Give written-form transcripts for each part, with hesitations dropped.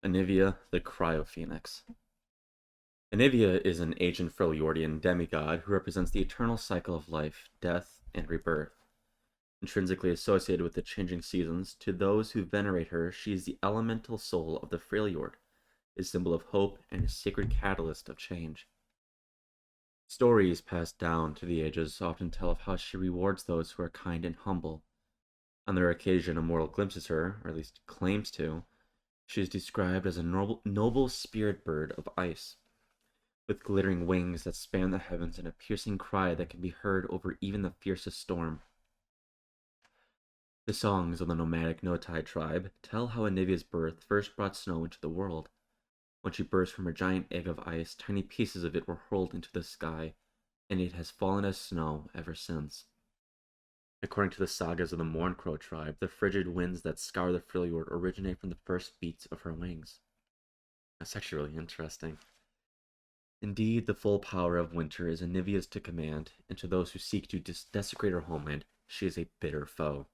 Anivia, the Cryophoenix. Anivia is an ancient Freljordian demigod who represents the eternal cycle of life, death, and rebirth. Intrinsically associated with the changing seasons, to those who venerate her, she is the elemental soul of the Freljord, a symbol of hope and a sacred catalyst of change. Stories passed down to the ages often tell of how she rewards those who are kind and humble. On the rare occasion a mortal glimpses her, or at least claims to, she is described as a noble spirit bird of ice, with glittering wings that span the heavens and a piercing cry that can be heard over even the fiercest storm. The songs of the nomadic Notai tribe tell how Anivia's birth first brought snow into the world. When she burst from her giant egg of ice, tiny pieces of it were hurled into the sky, and it has fallen as snow ever since. According to the sagas of the Mourncrow tribe, the frigid winds that scour the Freljord originate from the first beats of her wings. That's actually really interesting. Indeed, the full power of winter is Anivia's to command, and to those who seek to desecrate her homeland, she is a bitter foe.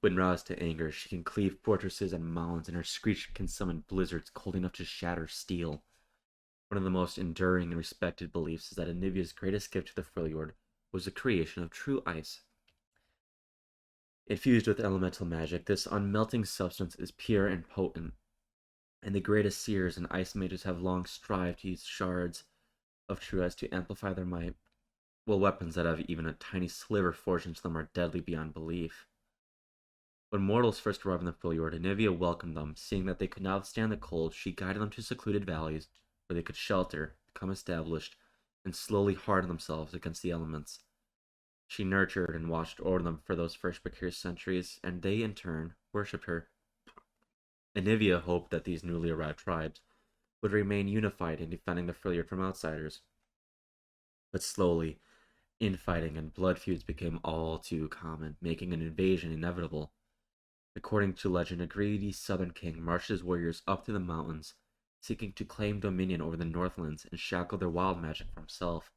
When roused to anger, she can cleave fortresses and mounds, and her screech can summon blizzards cold enough to shatter steel. One of the most enduring and respected beliefs is that Anivia's greatest gift to the Freljord was the creation of true ice. Infused with elemental magic, this unmelting substance is pure and potent, and the greatest seers and ice mages have long strived to use shards of true ice to amplify their might, while weapons that have even a tiny sliver forged into them are deadly beyond belief. When mortals first arrived in the Freljord, Anivia welcomed them. Seeing that they could not withstand the cold, she guided them to secluded valleys where they could shelter, become established, and slowly harden themselves against the elements. She nurtured and watched over them for those first precarious centuries, and they, in turn, worshipped her. Anivia hoped that these newly arrived tribes would remain unified in defending the Freljord from outsiders. But slowly, infighting and blood feuds became all too common, making an invasion inevitable. According to legend, a greedy southern king marched his warriors up to the mountains, seeking to claim dominion over the Northlands and shackle their wild magic for himself.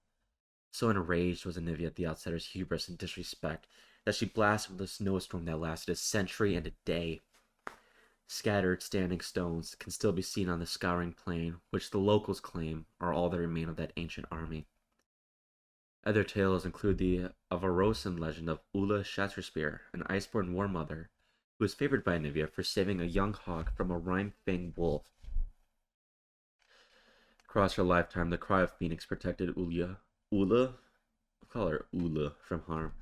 So enraged was Anivia at the outsiders' hubris and disrespect that she blasted with a snowstorm that lasted a century and a day. Scattered standing stones can still be seen on the scouring plain, which the locals claim are all that remain of that ancient army. Other tales include the Avarosan legend of Ulla Shatterspear, an iceborn war mother, who was favored by Anivia for saving a young hawk from a rime-fanged wolf. Across her lifetime, the cry of Phoenix protected Ulla, I'll call her Ulla, from harm.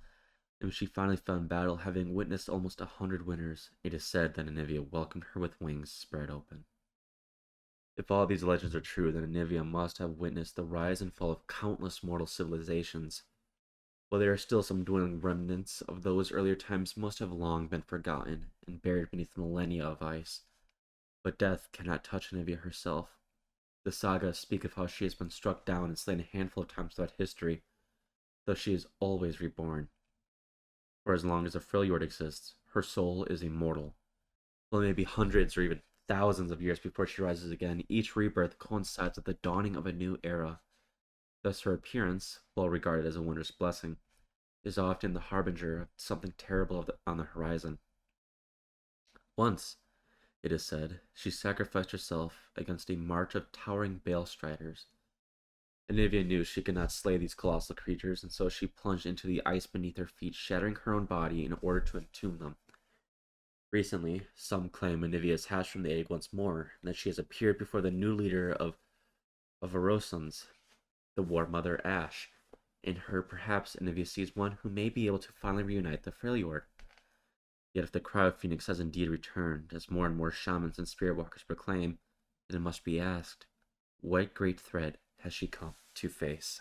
And when she finally found battle, having witnessed almost 100 winters, it is said that Anivia welcomed her with wings spread open. If all these legends are true, then Anivia must have witnessed the rise and fall of countless mortal civilizations. While there are still some dwindling remnants of those earlier times, most have long been forgotten and buried beneath millennia of ice. But death cannot touch Anivia herself. The sagas speak of how she has been struck down and slain a handful of times throughout history, though she is always reborn. For as long as a Freljord exists, her soul is immortal. While it may be hundreds or even thousands of years before she rises again, each rebirth coincides with the dawning of a new era. Thus her appearance, while regarded as a wondrous blessing, is often the harbinger of something terrible on the horizon. Once, it is said, she sacrificed herself against a march of towering bale striders. Anivia knew she could not slay these colossal creatures, and so she plunged into the ice beneath her feet, shattering her own body in order to entomb them. Recently, some claim Anivia has hatched from the egg once more, and that she has appeared before the new leader of Arosans, the War Mother Ash. In her, perhaps Anivia sees one who may be able to finally reunite the Freljord. Yet if the Cryophoenix has indeed returned, as more and more shamans and spirit walkers proclaim, then it must be asked, what great threat has she come to face?